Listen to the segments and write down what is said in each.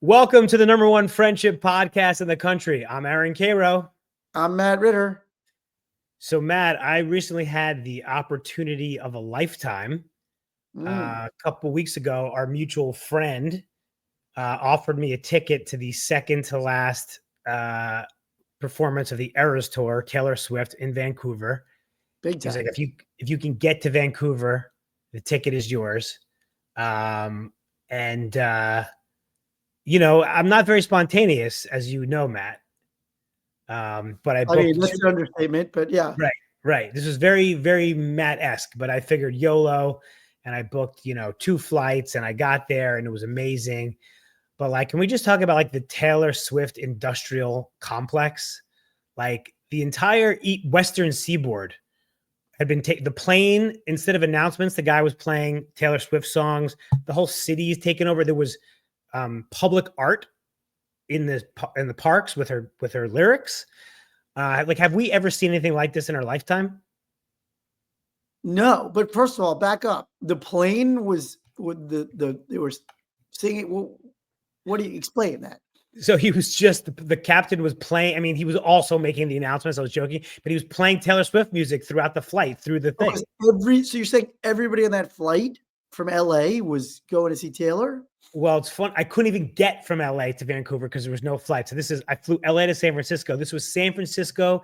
Welcome to the number one friendship podcast in the country. I'm Aaron Karo. I'm Matt Ritter. So, Matt, I recently had the opportunity of a lifetime. A couple weeks ago, our mutual friend offered me a ticket to the second to last performance of the Eras Tour, Taylor Swift in Vancouver. Big time. He's like, if you can get to Vancouver, the ticket is yours. You know, I'm not very spontaneous, as you know, Matt. But I mean, that's an understatement, but yeah. Right. This was very, very Matt-esque, but I figured YOLO, and I booked, 2 flights, and I got there, and it was amazing. But like, can we just talk about like the Taylor Swift industrial complex? Like the entire Western Seaboard had been the plane, instead of announcements, the guy was playing Taylor Swift songs. The whole city is taken over. There was public art in the parks with her lyrics. Like, have we ever seen anything like this in our lifetime? No, but first of all, back up. The plane was with they were singing. Well, what do you explain that? So he was just the captain was playing. I mean, he was also making the announcements. I was joking, but he was playing Taylor Swift music throughout the flight through the thing. So you're saying everybody on that flight from LA was going to see Taylor? Well, it's fun. I couldn't even get from LA to Vancouver because there was no flight. So I flew LA to San Francisco. This was San Francisco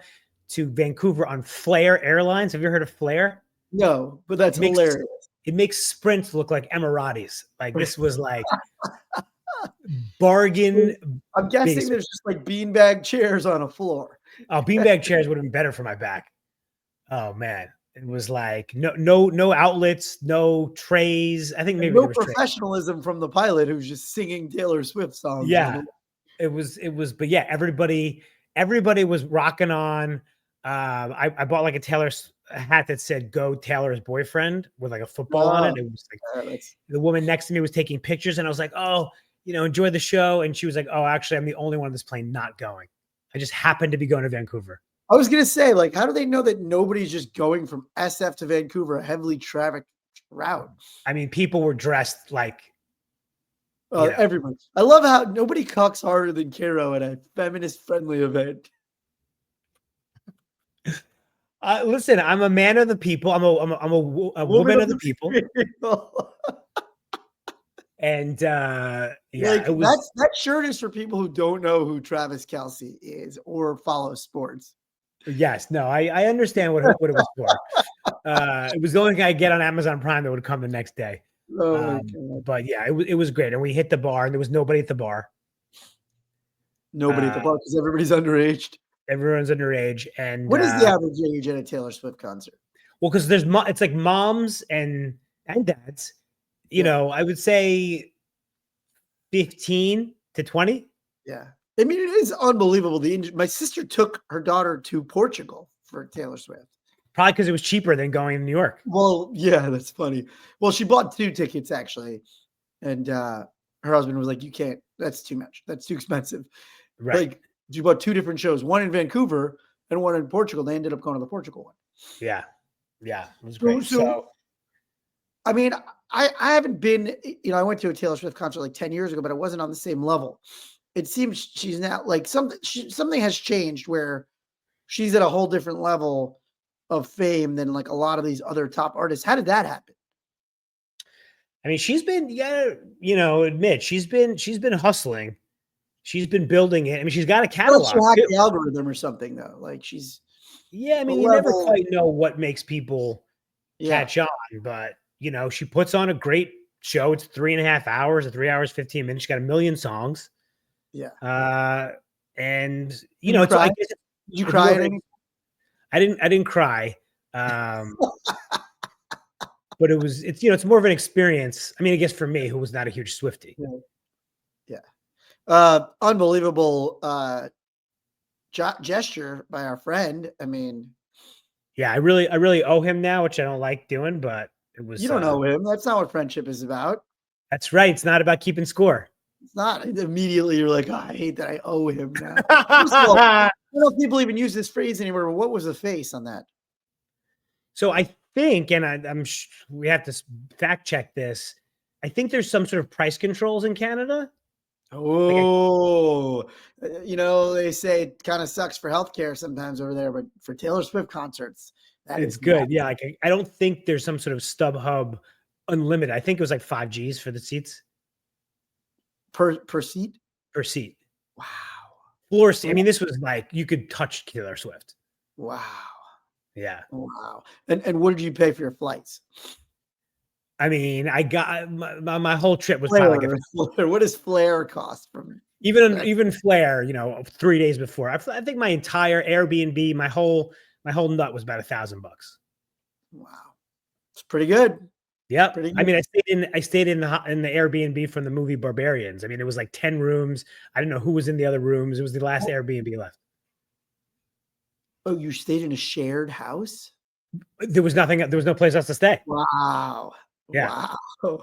to Vancouver on Flair Airlines. Have you ever heard of Flair? No, but that's hilarious. It makes Sprint look like Emiratis. Like this was like bargain. I'm guessing there's just like beanbag chairs on a floor. Oh, beanbag chairs would have been better for my back. Oh man. It was like no outlets, no trays. I think maybe no professionalism from the pilot who's just singing Taylor Swift songs. Yeah, it was. But yeah, everybody was rocking on. I bought like a Taylor hat that said "Go Taylor's Boyfriend" with like a football on it. It was like the woman next to me was taking pictures, and I was like, "Oh, enjoy the show." And she was like, "Oh, actually, I'm the only one on this plane not going. I just happened to be going to Vancouver." I was going to say, like, how do they know that nobody's just going from SF to Vancouver, a heavily trafficked route? I mean, people were dressed like everyone. I love how nobody cocks harder than Karo at a feminist-friendly event. Listen, I'm a man of the people. I'm a woman of the people. And yeah, like, that shirt is for people who don't know who Travis Kelce is or follow sports. Yes, no, I understand what it was for. It was the only thing I get on Amazon Prime that would come the next day. But yeah, it was great, and we hit the bar, and there was nobody at the bar. Nobody at the bar because everybody's underage. Everyone's underage, and what is the average age at a Taylor Swift concert? Well, because it's like moms and dads. I would say 15 to 20. Yeah. I mean, it is unbelievable. My sister took her daughter to Portugal for Taylor Swift. Probably because it was cheaper than going to New York. Well, yeah, that's funny. Well, she bought 2 tickets, actually. And her husband was like, you can't. That's too much. That's too expensive. Right. Like, she bought 2 different shows, one in Vancouver and one in Portugal. They ended up going to the Portugal one. Yeah. Yeah. It was great. So I mean, I haven't been, I went to a Taylor Swift concert like 10 years ago, but it wasn't on the same level. It seems she's now like something has changed where she's at a whole different level of fame than like a lot of these other top artists. How did that happen? I mean, she's been, admit she's been hustling. She's been building it. I mean, she's got a catalog. She hacked the algorithm or something though. Like she's. Yeah. I mean, you never quite know what makes people catch on, but she puts on a great show. It's 3.5 hours, or 3 hours, 15 minutes. She got 1 million songs. Yeah. And it's, did you cry? I didn't cry. But it's more of an experience. I mean, I guess for me, who was not a huge Swiftie. Yeah. Unbelievable gesture by our friend. I mean, yeah, I really owe him now, which I don't like doing, but it was. You don't owe him. That's not what friendship is about. That's right. It's not about keeping score. It's not. Immediately you're like, oh, I hate that I owe him now. I don't know if people even use this phrase anymore, but what was the face on that? So I think, and we have to fact check this. I think there's some sort of price controls in Canada. Like, Oh, they say it kind of sucks for healthcare sometimes over there, but for Taylor Swift concerts, that it's is not good. Yeah, like I don't think there's some sort of StubHub unlimited. I think it was like 5 Gs for the seats per seat. per seat. Wow. Floor seat. I Oh, mean, this was like you could touch Taylor Swift. wow. Yeah. Wow. And what did you pay for your flights? I mean, I got my whole trip was probably like a, Flare. What does Flare cost from even Flair, 3 days before. I think my entire Airbnb, my whole nut was about $1,000. Wow. It's pretty good. Yep. Pretty I good. mean, I stayed in the Airbnb from the movie Barbarians. I mean, it was like 10 rooms. I didn't know who was in the other rooms. It was the last Airbnb left. Oh, you stayed in a shared house? There was no place else to stay. Wow. Yeah, Wow.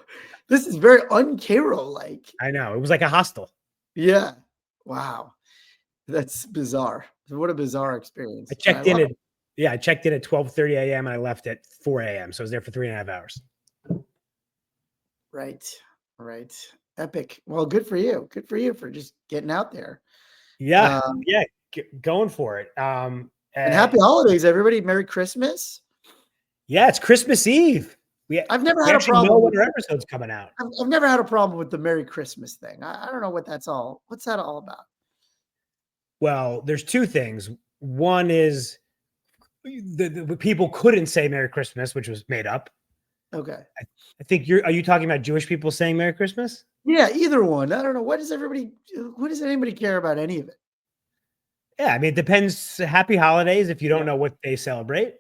This is very un-Karo like. I know. It was like a hostel. Yeah. Wow. That's bizarre. What a bizarre I experience. And I checked in love at yeah, I checked in at 12:30 a.m. and I left at 4 a.m. So I was there for 3.5 hours. Right. Right. Epic. Well, good for you. Good for you for just getting out there. Yeah, Um, yeah, going for it. and happy holidays, everybody. Merry Christmas. Yeah, it's Christmas Eve. We I've never we had a actually know problem with when our episode's coming out. I've never had a problem with the Merry Christmas thing. I don't know what that's all. What's that all about? Well, there's two things. One is the people couldn't say Merry Christmas, which was made up. Okay. I think are you talking about Jewish people saying Merry Christmas? Yeah, either one. I don't know. What does anybody care about any of it? Yeah, I mean, it depends. Happy holidays if you don't Yeah. know what they celebrate.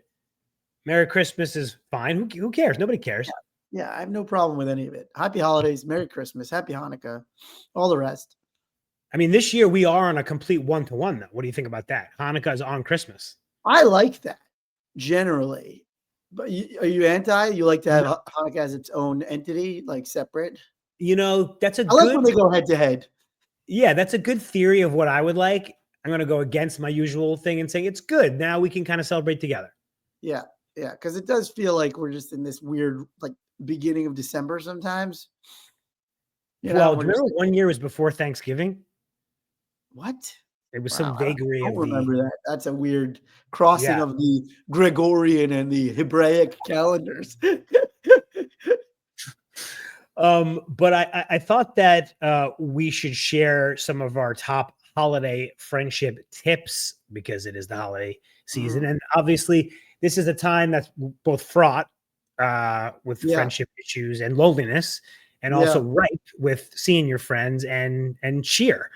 Merry Christmas is fine. Who cares? Nobody cares. Yeah, I have no problem with any of it. Happy holidays, Merry Christmas, Happy Hanukkah, all the rest. I mean, this year we are on a complete 1-to-1 though. What do you think about that? Hanukkah is on Christmas. I like that generally. But are you anti? You like to have No, Hanukkah as its own entity, like separate? that's a I like when good they go head to head. yeah, that's a good theory of what I would like. I'm going to go against my usual thing and say it's good. Now we can kind of celebrate together. Yeah, yeah, because it does feel like we're just in this weird, like beginning of December sometimes. Well, do We're you just remember like, one year was before Thanksgiving? what? There was Wow, some I vagary don't of the remember that. That's a weird crossing yeah. of the Gregorian and the Hebraic calendars. But I thought that we should share some of our top holiday friendship tips because it is the holiday season, Mhm. and obviously this is a time that's both fraught with Yeah, friendship issues and loneliness, and also yeah, ripe with seeing your friends and cheer.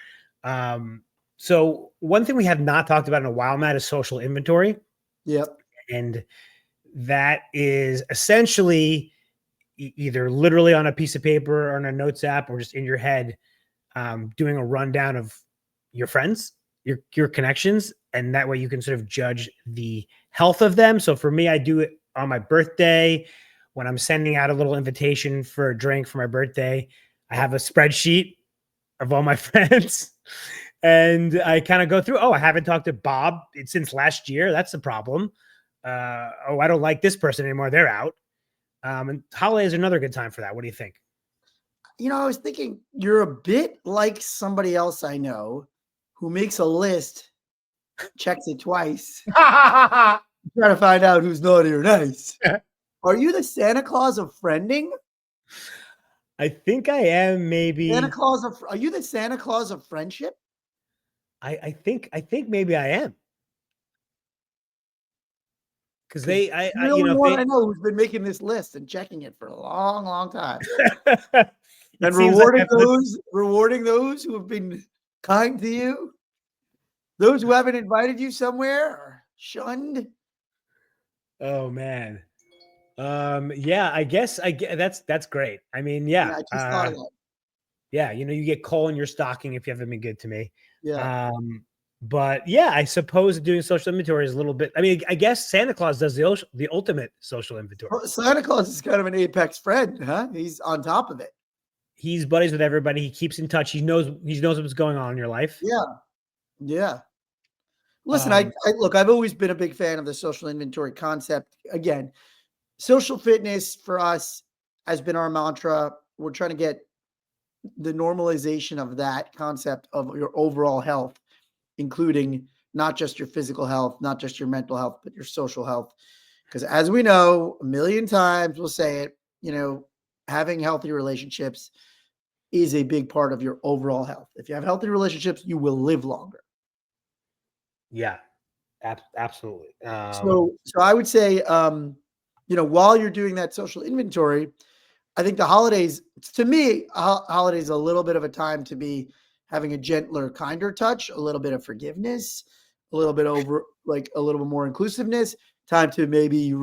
Um, so one thing we have not talked about in a while, Matt, is social inventory, yep, and that is essentially either literally on a piece of paper or on a notes app or just in your head, doing a rundown of your friends, your connections, and that way you can sort of judge the health of them. So for me, I do it on my birthday when I'm sending out a little invitation for a drink for my birthday. I have a spreadsheet of all my friends. And I kind of go through, oh, I haven't talked to Bob since last year. That's a problem. Oh, I don't like this person anymore. They're out. And holiday is another good time for that. What do you think? I was thinking you're a bit like somebody else I know who makes a list, checks it twice, trying to find out who's naughty or nice. Are you the Santa Claus of friending? I think I am maybe. Are you the Santa Claus of friendship? I think maybe I am because Because they I you're the only if one they I know who's been making this list and checking it for a long, long time. it And seems like rewarding those who have been kind to you, those who haven't invited you somewhere or shunned. oh man. Yeah, I guess I get that's great. I mean, Yeah, yeah. I just thought of that. Yeah, you get coal in your stocking if you haven't been good to me. Yeah. But yeah, I suppose doing social inventory is a little bit. I mean, I guess Santa Claus does the ultimate social inventory. Well, Santa Claus is kind of an apex friend, huh? He's on top of it. He's buddies with everybody. He keeps in touch. He knows what's going on in your life. Yeah. Yeah. Listen, Um, I look, I've always been a big fan of the social inventory concept. Again, social fitness for us has been our mantra. We're trying to get the normalization of that concept of your overall health, including not just your physical health, not just your mental health, but your social health. Because as we know, a million times we'll say it, having healthy relationships is a big part of your overall health. If you have healthy relationships, you will live longer. Yeah, absolutely. So I would say, while you're doing that social inventory, I think the holidays, to me, holidays a little bit of a time to be having a gentler, kinder touch, a little bit of forgiveness, a little bit a little bit more inclusiveness, time to maybe,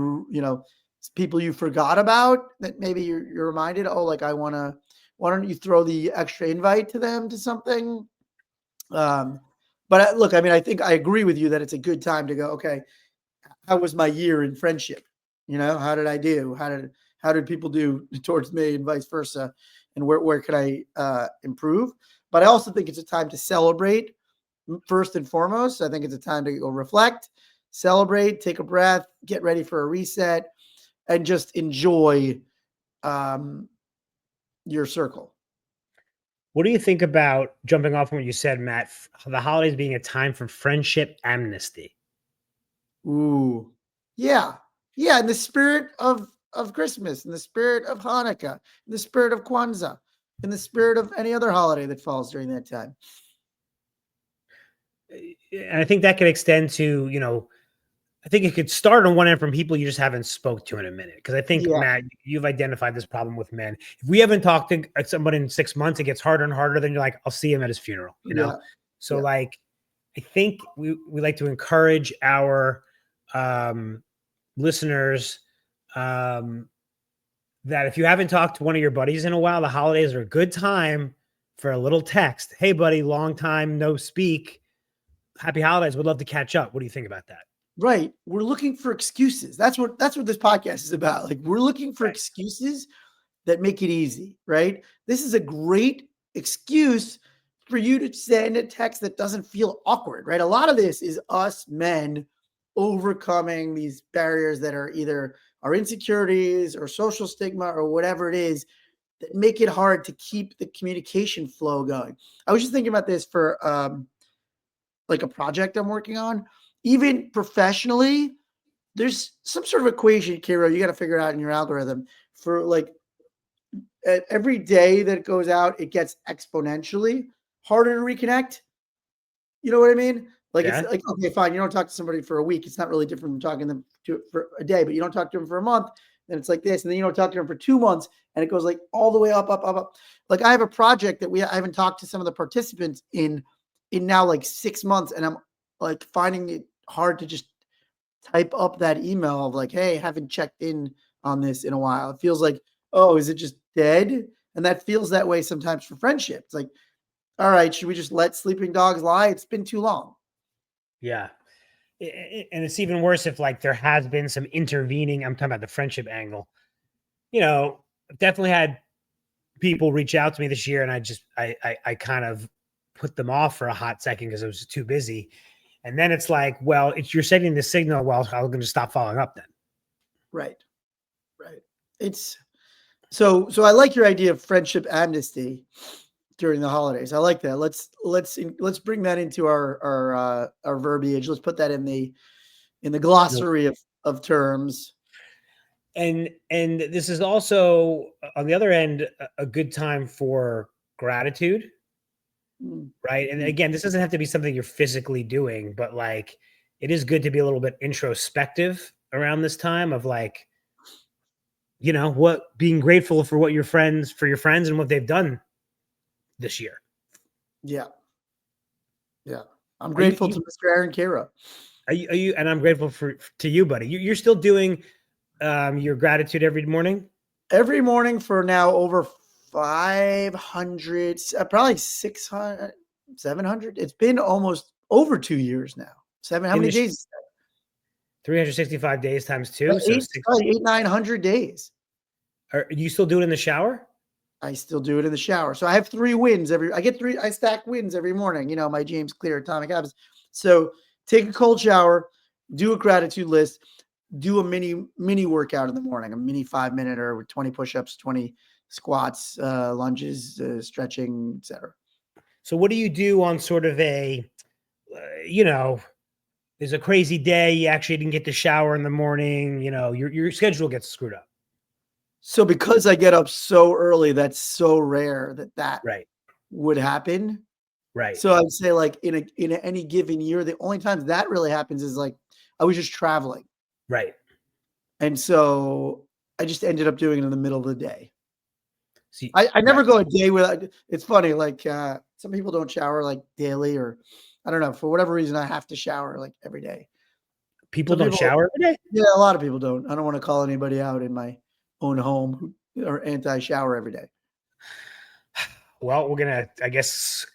people you forgot about that maybe you're reminded, oh, like why don't you throw the extra invite to them to something? But look, I mean, I think I agree with you that it's a good time to go, okay, how was my year in friendship? How did I do? How did people do towards me and vice versa? And where could I improve? But I also think it's a time to celebrate first and foremost. I think it's a time to go reflect, celebrate, take a breath, get ready for a reset, and just enjoy your circle. What do you think about, jumping off from what you said, Matt, the holidays being a time for friendship amnesty? Ooh, yeah, yeah. In the spirit of Christmas, in the spirit of Hanukkah, in the spirit of Kwanzaa, in the spirit of any other holiday that falls during that time. And I think that could extend to, I think it could start on one end from people you just haven't spoke to in a minute. Because I think, Yeah, Matt, you've identified this problem with men. If we haven't talked to somebody in 6 months, it gets harder and harder. Then you're like, I'll see him at his funeral, yeah, So yeah. like, I think we like to encourage our listeners that if you haven't talked to one of your buddies in a while, the holidays are a good time for a little text. Hey, buddy, long time no speak. Happy holidays. Would love to catch up. What do you think about that? Right. We're looking for excuses. That's what this podcast is about. Like, we're looking for Right. excuses that make it easy, right? This is a great excuse for you to send a text that doesn't feel awkward, right? A lot of this is us men overcoming these barriers that are either our insecurities or social stigma or whatever it is that make it hard to keep the communication flow going. I was just thinking about this for like a project I'm working on. Even professionally, there's some sort of equation, Karo, you got to figure out in your algorithm for like every day that goes out, it gets exponentially harder to reconnect. You know what I mean? Like, it's Yeah. like, okay, fine. You don't talk to somebody for a week. It's not really different from talking to them for a day, but you don't talk to them for a month. Then it's like this. And then you don't talk to them for 2 months. And it goes like all the way up, up, up, up. Like, I have a project that I haven't talked to some of the participants in now like 6 months. And I'm like finding it hard to just type up that email of like, hey, haven't checked in on this in a while. It feels like, oh, is it just dead? And that feels that way sometimes for friendship. It's like, all right, should we just let sleeping dogs lie? It's been too long. Yeah. And it's even worse if like there has been some intervening. I'm talking about the friendship angle. I've definitely had people reach out to me this year, and I kind of put them off for a hot second because I was too busy. And then it's like, well, you're sending the signal. Well, I'm going to stop following up then. Right. Right. It's so I like your idea of friendship amnesty during the holidays. I like that. Let's bring that into our verbiage. Let's put that in the glossary of terms. And this is also, on the other end, a good time for gratitude, right? And again, this doesn't have to be something you're physically doing, but like it is good to be a little bit introspective around this time of like, what being grateful for your friends and what they've done this year. Yeah. Yeah. I'm grateful to Mr. Aaron Karo. Are you, and I'm grateful to you, buddy. You're still doing your gratitude every morning? Every morning for now over 500, probably 600, 700. It's been almost over 2 years now. How many days? 365 days times 2. So 900 days. Are you still doing it in the shower? I still do it in the shower. So I have 3 wins I stack wins every morning. My James Clear Atomic Habits. So take a cold shower, do a gratitude list, do a mini workout in the morning, a mini 5-minute or with 20 push-ups, 20 squats, lunges, stretching, etc. So what do you do on sort of a, you know, there's a crazy day, you actually didn't get to shower in the morning, you know, your schedule gets screwed up. So because I get up so early, that's so rare that Right. would happen. Right. So I'd say like in any given year, the only times that really happens is like I was just traveling. Right. And so I just ended up doing it in the middle of the day. See, I never right. go a day without. It's funny, like some people don't shower like daily, or I don't know, for whatever reason, I have to shower like every day. People Some don't people, shower every day? yeah, a lot of people don't. I don't want to call anybody out in my own home who are anti-shower every day. Well, we're gonna, I guess,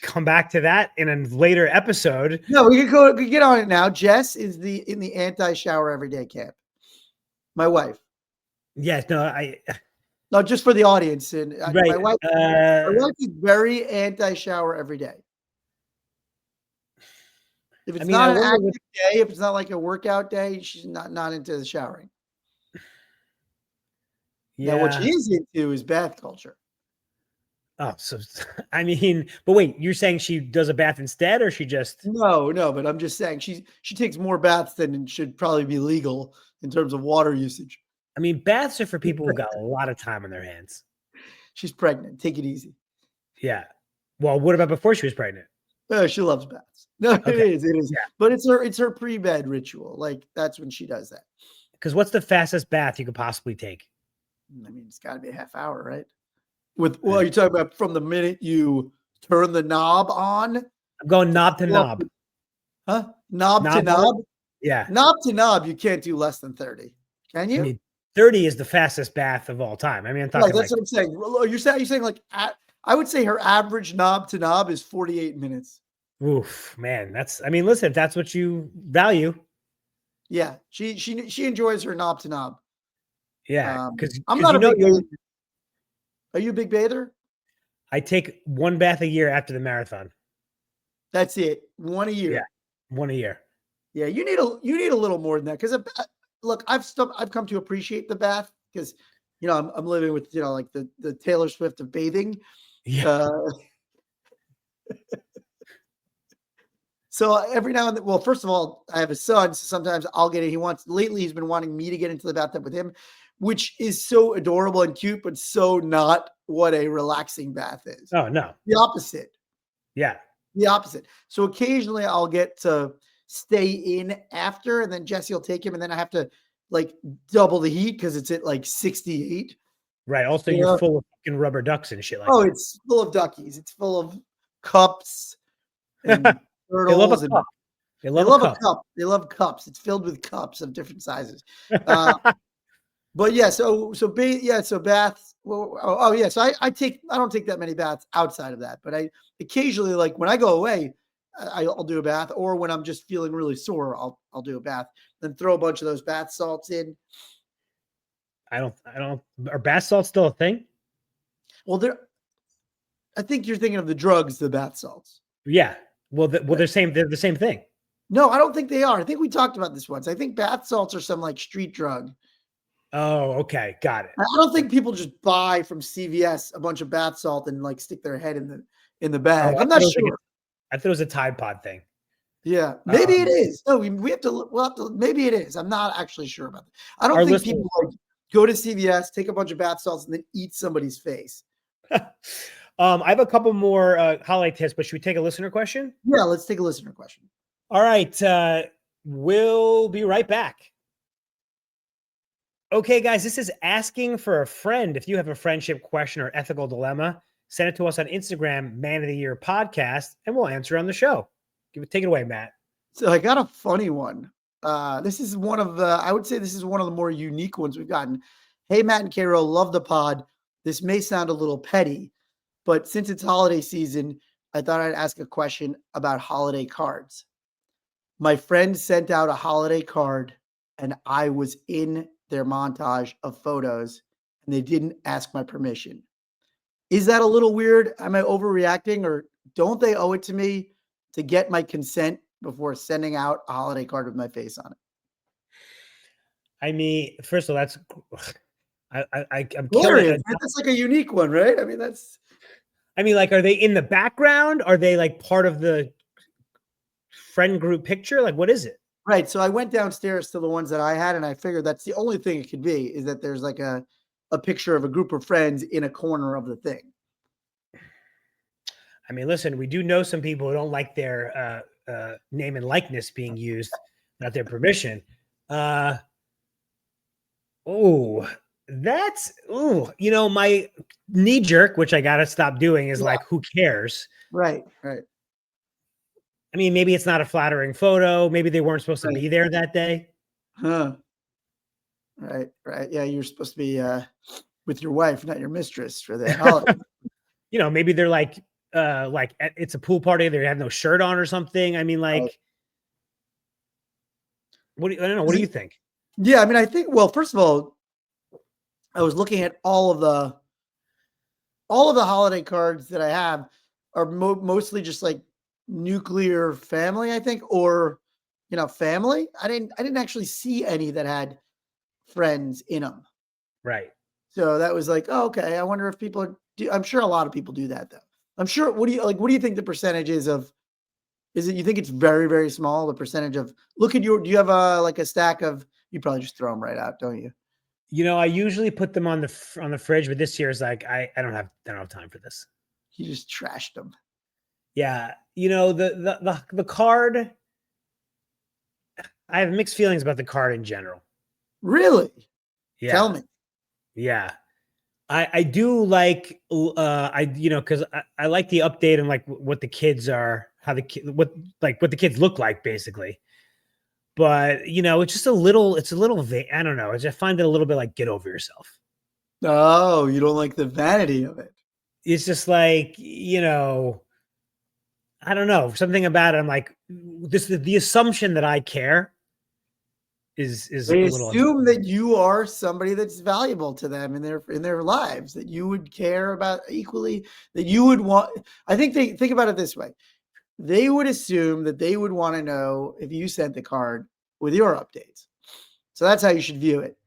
come back to that in a later episode. No, we can get on it now. Jess is in the anti-shower every day camp. My wife. Yes, no, No, just for the audience. And right. my wife is very anti-shower every day. If it's not an active day, if it's not like a workout day, she's not into the showering. Yeah. Now, what she is into is bath culture. Oh, so I mean, but wait, you're saying she does a bath instead, or she just? No, but I'm just saying she takes more baths than should probably be legal in terms of water usage. I mean, baths are for people who got a lot of time on their hands. She's pregnant. Take it easy. Yeah. Well, what about before she was pregnant? She loves baths. No, Okay. It is. Yeah. But it's her pre-bed ritual. Like that's when she does that. Because what's the fastest bath you could possibly take? I mean, it's got to be a half hour, right? Well, you're talking about from the minute you turn the knob on. I'm going knob to knob. Huh? Knob to knob? Yeah. Knob to knob, you can't do less than 30. Can you? I mean, 30 is the fastest bath of all time. I mean, I'm talking that's what I'm saying. You're saying like I would say her average knob to knob is 48 minutes. Oof, man. I mean, listen, if that's what you value. Yeah, she enjoys her knob to knob. Yeah, because I'm not a big bather. Are you a big bather? I take one bath a year after the marathon. That's it. One a year. Yeah, one a year. Yeah, you need a little more than that because look, I've come to appreciate the bath because I'm living with like the Taylor Swift of bathing. Yeah. So every now and then, well, first of all, I have a son, so sometimes I'll get it. Lately he's been wanting me to get into the bathtub with him, which is so adorable and cute, but so not what a relaxing bath is. Oh, no. The opposite. Yeah. The opposite. So occasionally I'll get to stay in after, and then Jesse will take him, and then I have to like double the heat because it's at like 68. Right. Also, you're full of fucking rubber ducks and shit like that. Oh, it's full of duckies. It's full of cups and turtles. They love a cup. They love a cup. They love cups. It's filled with cups of different sizes. But yeah, so baths. Well, yeah. So I don't take that many baths outside of that, but I occasionally, like when I go away, I'll do a bath, or when I'm just feeling really sore, I'll do a bath. Then throw a bunch of those bath salts in. I don't. Are bath salts still a thing? Well, I think you're thinking of the drugs, the bath salts. Yeah. Well, they're the same thing. No, I don't think they are. I think we talked about this once. I think bath salts are some like street drug. Oh, okay. Got it. I don't think people just buy from CVS a bunch of bath salt and like stick their head in the bag. I'm not sure. I thought it was a Tide Pod thing. Yeah, maybe it is. No, we'll have to. Maybe it is. I'm not actually sure about that. I don't think people like go to CVS, take a bunch of bath salts, and then eat somebody's face. I have a couple more holiday tips, but should we take a listener question? Yeah, let's take a listener question. All right. We'll be right back. Okay, guys, this is asking for a friend. If you have a friendship question or ethical dilemma, send it to us on Instagram, Man of the Year Podcast, and we'll answer on the show. Take it away, Matt. So I got a funny one. This is one of I would say this is one of the more unique ones we've gotten. Hey, Matt and Karo, love the pod. This may sound a little petty, but since it's holiday season, I thought I'd ask a question about holiday cards. My friend sent out a holiday card, and I was in their montage of photos, and they didn't ask my permission. Is that a little weird? Am I overreacting, or don't they owe it to me to get my consent before sending out a holiday card with my face on it? I mean, first of all, I'm killing Glorious. it. That's like a unique one, right? I mean, that's. I mean, like, are they in the background? Are they like part of the friend group picture? Like, what is it? Right. So I went downstairs to the ones that I had, and I figured that's the only thing it could be is that there's like a picture of a group of friends in a corner of the thing. I mean, listen, we do know some people who don't like their name and likeness being used without their permission. Oh, my knee jerk, which I got to stop doing, is like, who cares? Right. Right. I mean, maybe it's not a flattering photo. Maybe they weren't supposed to be there that day. Huh. Right. Right. Yeah. You're supposed to be with your wife, not your mistress for the holiday. Maybe they're like it's a pool party. They have no shirt on or something. I mean, like, I don't know. What do you think? Yeah. I mean, I think, well, first of all, I was looking at all of the holiday cards that I have are mostly just like nuclear family, I think, or family. I didn't actually see any that had friends in them. Right. So that was like, oh, okay. I wonder if people do. I'm sure a lot of people do that though. I'm sure. What do you think the percentage is of? Is it, you think it's very, very small? The percentage of, look at do you have a stack of, you probably just throw them right out, don't you? I usually put them on the fridge, but this year is like, I don't have time for this. You just trashed them. Yeah. The card, I have mixed feelings about the card in general. Really? Yeah. Tell me. Yeah. I do like, because I like the update and like what the kids are, what the kids look like basically. But, it's just a little, I don't know. I just find it a little bit like, get over yourself. Oh, you don't like the vanity of it. It's just like, I don't know, something about it. I'm like, the assumption that I care is They a little. assume that you are somebody that's valuable to them in their lives, that you would care about equally, that you would want. I think they think about it this way. They would assume that they would want to know if you sent the card with your updates. So that's how you should view it.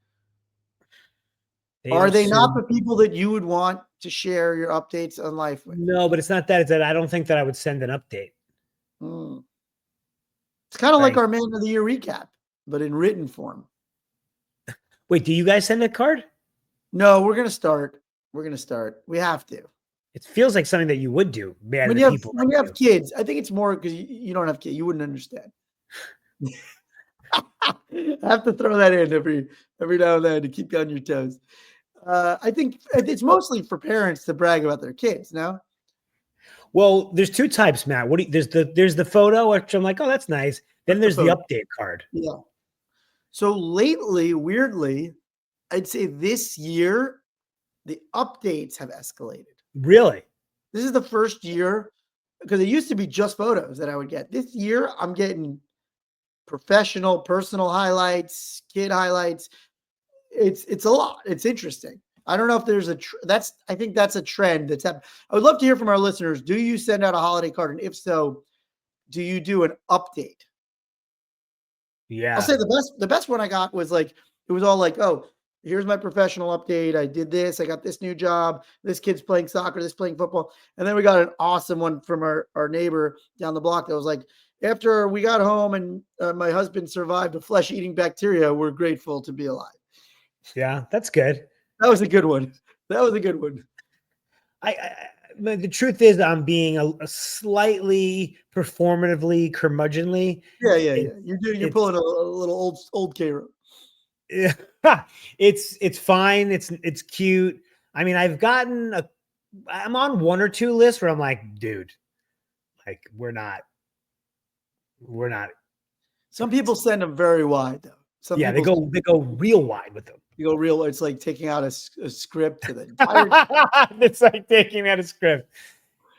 Are they not the people that you would want to share your updates on life with? No, but it's not that. It's that I don't think that I would send an update. It's kind of like our Man of the Year recap, but in written form. Wait, do you guys send a card? No, we're going to start. We have to. It feels like something that you would do. When you have kids, I think it's more because you don't have kids. You wouldn't understand. I have to throw that in every now and then to keep you on your toes. I think it's mostly for parents to brag about their kids. No. Well, there's two types, Matt. There's the photo, which I'm like, oh, that's nice. Then there's the update card. Yeah. So lately, weirdly, I'd say this year, the updates have escalated. Really? This is the first year, because it used to be just photos that I would get. This year, I'm getting professional, personal highlights, kid highlights. It's a lot. It's interesting. I don't know if there's I think that's a trend that's happened. I would love to hear from our listeners. Do you send out a holiday card? And if so, do you do an update? Yeah. I'll say the best one I got was like, it was all like, oh, here's my professional update. I did this. I got this new job. This kid's playing soccer. This playing football. And then we got an awesome one from our neighbor down the block that was like, after we got home and my husband survived a flesh-eating bacteria, we're grateful to be alive. Yeah, that's good. That was a good one. The truth is I'm being a slightly performatively curmudgeonly. Yeah. You're pulling a little old Karo. Yeah, it's fine. It's cute. I mean, I'm on one or two lists where I'm like, dude, like we're not. Some people send them very wide though. They go real wide with them. You go real. It's like taking out a script to the entire. It's like taking out a script.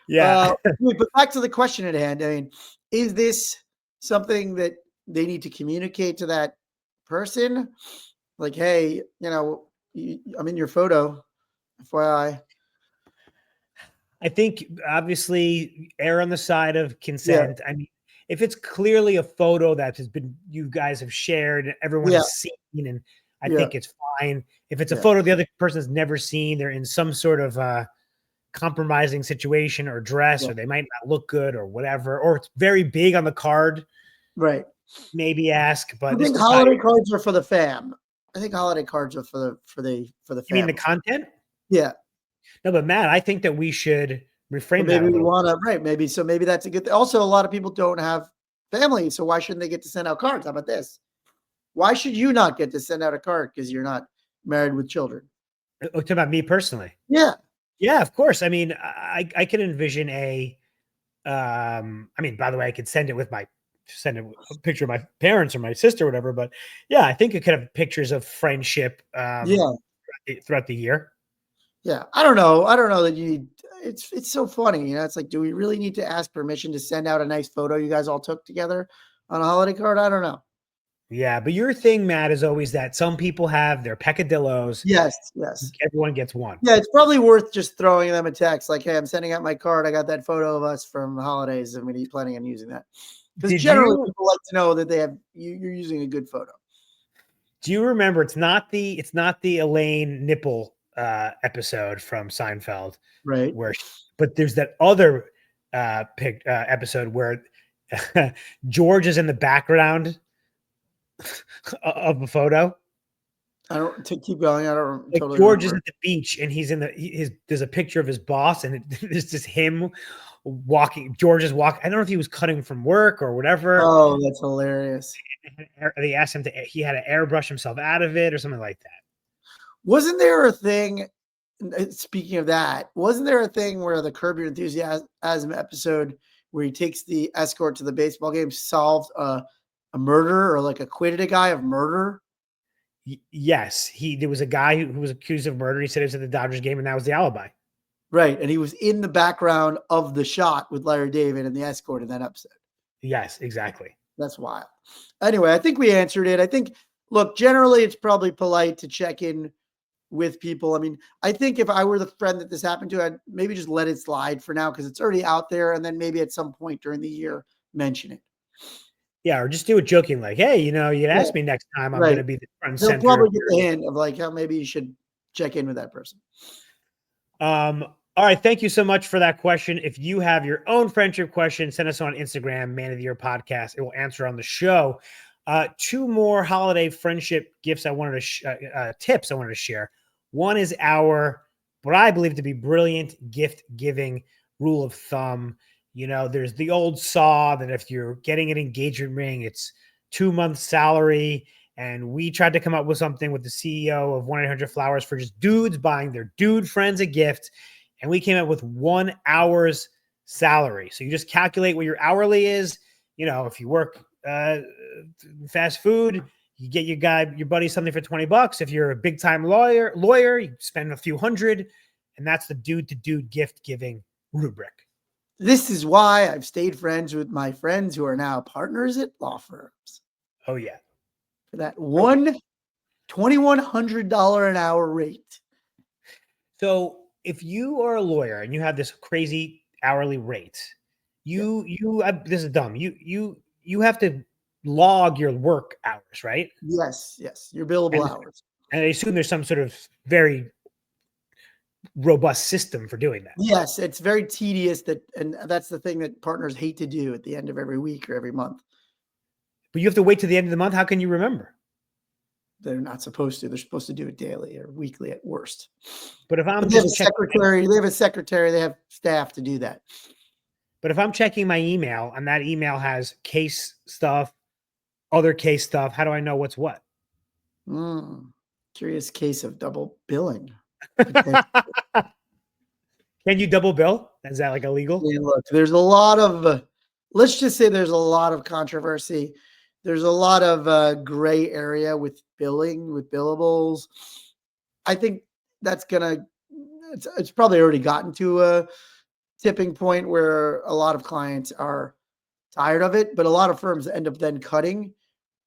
Yeah. But back to the question at hand. I mean, is this something that they need to communicate to that person? Like, hey, I'm in your photo, FYI. I think obviously err on the side of consent. Yeah. I mean, if it's clearly a photo that you guys have shared and everyone has seen, and I Yeah. think it's fine. If it's a Yeah. photo the other person's never seen, they're in some sort of compromising situation or dress, Yeah. or they might not look good or whatever, or it's very big on the card, Right. maybe ask. I But this think is how holiday cards are for the fam. I think holiday cards are for the you mean the family. content? Yeah. No, but Matt, I think that we should But reframe that maybe a we little. want to, right. Maybe that's a good thing. Also, a lot of people don't have family. So why shouldn't they get to send out cards? How about this? Why should you not get to send out a card because you're not married with children? Talking about me personally. Yeah. Yeah, of course. I mean, I can envision I mean, by the way, I could send a picture of my parents or my sister or whatever, but yeah, I think it could have pictures of friendship Yeah. throughout the year. Yeah. I don't know. I don't know that you need, it's so funny. You know, it's like, do we really need to ask permission to send out a nice photo you guys all took together on a holiday card? I don't know. Yeah, but your thing, Matt, is always that some people have their peccadillos. Yes. Yes. Everyone gets one. Yeah, it's probably worth just throwing them a text like, "Hey, I'm sending out my card. I got that photo of us from the holidays. I'm gonna be planning on using that." Because Did generally you people like to know that they have you're using a good photo. do you remember it's not the Elaine nipple episode from Seinfeld Right. where but there's that other episode where George is in the background of a photo. I don't to keep going. I don't Like totally George is remember. at the beach and he's in there's a picture of his boss and there's just him walking. George is walking. I don't know if he was cutting from work or whatever. Oh, that's hilarious. They asked him he had to airbrush himself out of it or something like that. Wasn't there a thing speaking of that, wasn't there a thing where the Curb Your Enthusiasm episode where he takes the escort to the baseball game solved a murder or like acquitted a guy of murder? Yes, there was a guy who was accused of murder. He said he was at the Dodgers game and that was the alibi. Right. And he was in the background of the shot with Larry David and the escort in that episode. Yes, exactly. That's wild. Anyway, I think we answered it. I think, look, generally it's probably polite to check in with people. I mean, I think if I were the friend that this happened to, I'd maybe just let it slide for now because it's already out there. And then maybe at some point during the year, mention it. Yeah, or just do it joking, like, hey, you'd ask me next time, I'm Right. going to be the front and They'll center. probably get the hint of like how maybe you should check in with that person. All right. Thank you so much for that question. If you have your own friendship question, send us on Instagram, Man of the Year Podcast. It will answer on the show. Two more holiday friendship gifts I wanted to tips I wanted to share. One is what I believe to be brilliant gift giving rule of thumb. There's the old saw that if you're getting an engagement ring, it's 2 months salary. And we tried to come up with something with the CEO of 1-800-Flowers for just dudes buying their dude friends a gift. And we came up with 1 hour's salary. So you just calculate what your hourly is. If you work fast food, you get your buddy something for $20. If you're a big time lawyer, you spend a few hundred, and that's the dude to dude gift giving rubric. This is why I've stayed friends with my friends who are now partners at law firms. Oh yeah. For that $2,100 an hour rate. So if you are a lawyer and you have this crazy hourly rate, this is dumb. You have to log your work hours, right? Yes, your billable hours. And I assume there's some sort of very robust system for doing that. Yes, it's very tedious and that's the thing that partners hate to do at the end of every week or every month. But you have to wait to the end of the month. How can you remember? They're not supposed to. They're supposed to do it daily or weekly at worst. But if they have a secretary, they have staff to do that. But if I'm checking my email and that email has case stuff, other case stuff, how do I know what's what? Curious case of double billing. Can you double bill? Is that like illegal? Yeah, look, there's a lot of, let's just say there's a lot of controversy. There's a lot of gray area with billing, with billables. I think that's it's probably already gotten to a tipping point where a lot of clients are tired of it, but a lot of firms end up then cutting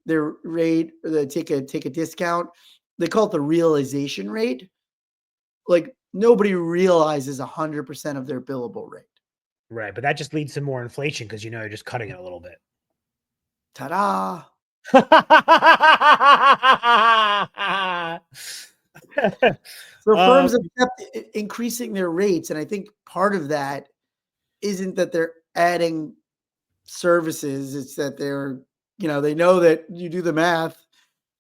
their rate, or they take a discount. They call it the realization rate. Like nobody realizes 100% of their billable rate. Right. But that just leads to more inflation because you're just cutting it a little bit. Ta-da. So um, firms have kept increasing their rates, and I think part of that isn't that they're adding services, it's that they're, they know that you do the math,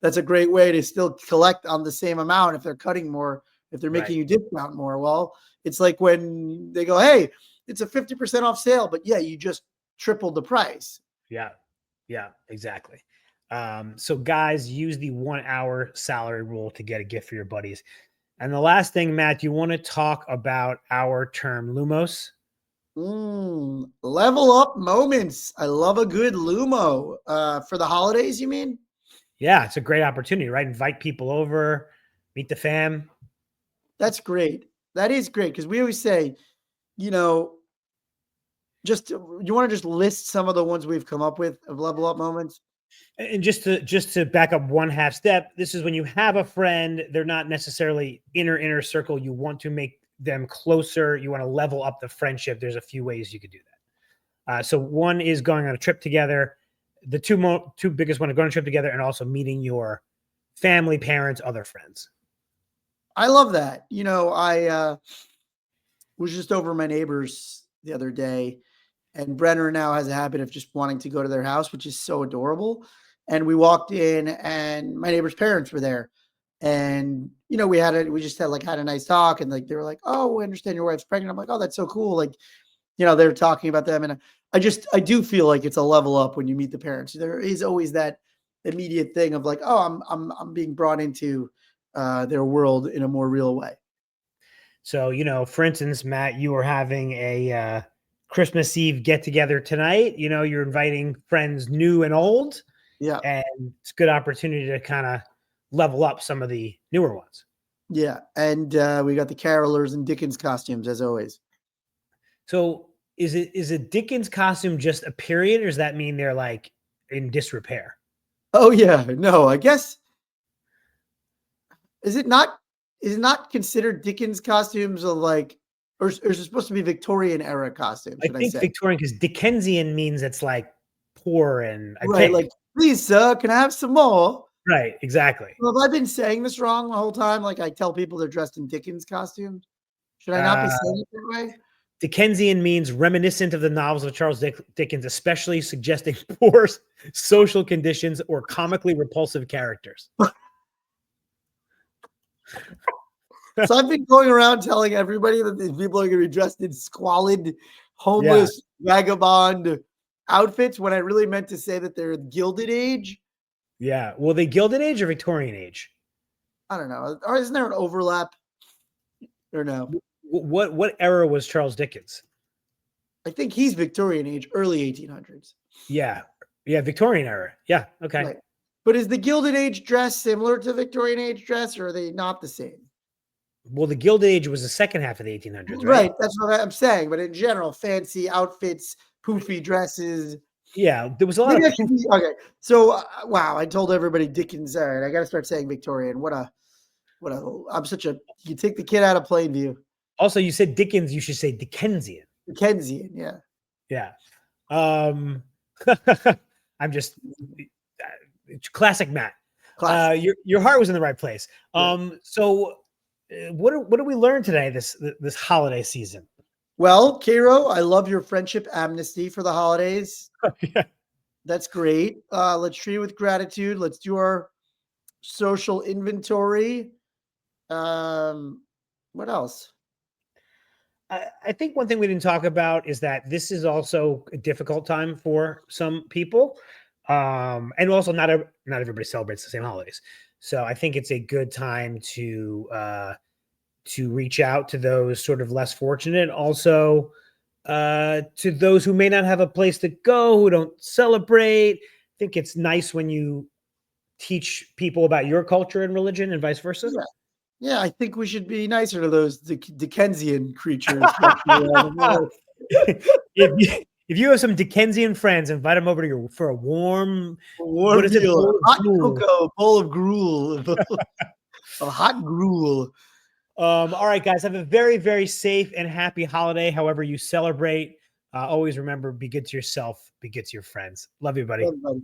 that's a great way to still collect on the same amount if they're cutting more, if they're right. making you discount more. Well, it's like when they go, "Hey, it's a 50% off sale," but yeah, you just tripled the price. Yeah. Yeah, exactly. So guys, use the 1 hour salary rule to get a gift for your buddies. And the last thing, Matt, you want to talk about our term Lumos? Level up moments. I love a good Lumo. For the holidays, you mean? Yeah, it's a great opportunity, right? Invite people over, meet the fam. That's great. That is great because we always say, you know, just you want to just list some of the ones we've come up with of level up moments. And just to back up one half step, this is when you have a friend, they're not necessarily inner circle. You want to make them closer. You want to level up the friendship. There's a few ways you could do that. So one is going on a trip together. The two biggest one are going on a trip together and also meeting your family, parents, other friends. I love that. I was just over my neighbors the other day, and Brenner now has a habit of just wanting to go to their house, which is so adorable. And we walked in, and my neighbor's parents were there, and we just had a nice talk, and like they were like, "Oh, we understand your wife's pregnant." I'm like, "Oh, that's so cool!" Like, they were talking about them, and I do feel like it's a level up when you meet the parents. There is always that immediate thing of like, "Oh, I'm being brought into their world in a more real way." So, for instance, Matt, you are having a Christmas Eve get together tonight. You're inviting friends new and old, Yeah. and it's a good opportunity to kind of level up some of the newer ones. Yeah, and we got the carolers and Dickens costumes as always. So, is a Dickens costume just a period, or does that mean they're like in disrepair? Oh yeah, no, I guess is it not considered Dickens costumes of like, or is it supposed to be Victorian era costumes? I Should I think say? Victorian, because Dickensian means it's like poor, and I Right, think like, please, sir, can I have some more? right, exactly. Well, have I been saying this wrong the whole time? Like I tell people they're dressed in Dickens costumes. Should I not be Uh, saying it that way? Dickensian means reminiscent of the novels of Charles Dickens, especially suggesting poor social conditions or comically repulsive characters. So I've been going around telling everybody that these people are going to be dressed in squalid, Yeah, homeless, vagabond outfits when I really meant to say that they're Gilded Age. yeah. Well, the Gilded Age or Victorian Age? I don't know. Or isn't there an overlap or no? What era was Charles Dickens? I think he's Victorian age, early 1800s. Yeah, yeah, Victorian era. Yeah, okay. Right. But is the Gilded Age dress similar to Victorian age dress, or are they not the same? Well, the Gilded Age was the second half of the 1800s, right? Right. That's what I'm saying. But in general, fancy outfits, poofy dresses. Yeah, there was a lot Maybe of I should be okay. So wow, I told everybody Dickens. All right, I got to start saying Victorian. I'm such a. You take the kid out of plain view. Also, you said Dickens, you should say Dickensian. Dickensian, yeah. Yeah. Um I'm just classic Matt. Classic. Your heart was in the right place. Yeah. So what did we learn today this holiday season? Well, Karo, I love your friendship amnesty for the holidays. Yeah. That's great. Let's treat it with gratitude. Let's do our social inventory. What else? I think one thing we didn't talk about is that this is also a difficult time for some people. And also not everybody celebrates the same holidays. So I think it's a good time to reach out to those sort of less fortunate. Also, to those who may not have a place to go, who don't celebrate. I think it's nice when you teach people about your culture and religion and vice versa. Yeah. Yeah, I think we should be nicer to those Dickensian creatures. That if you have some Dickensian friends, invite them over to your for a warm, warm what is it? meal, hot Gruel. cocoa, bowl of gruel, a hot gruel. All right, guys, have a very, very safe and happy holiday, however you celebrate. Always remember, be good to yourself, be good to your friends. Love you, buddy. Everybody.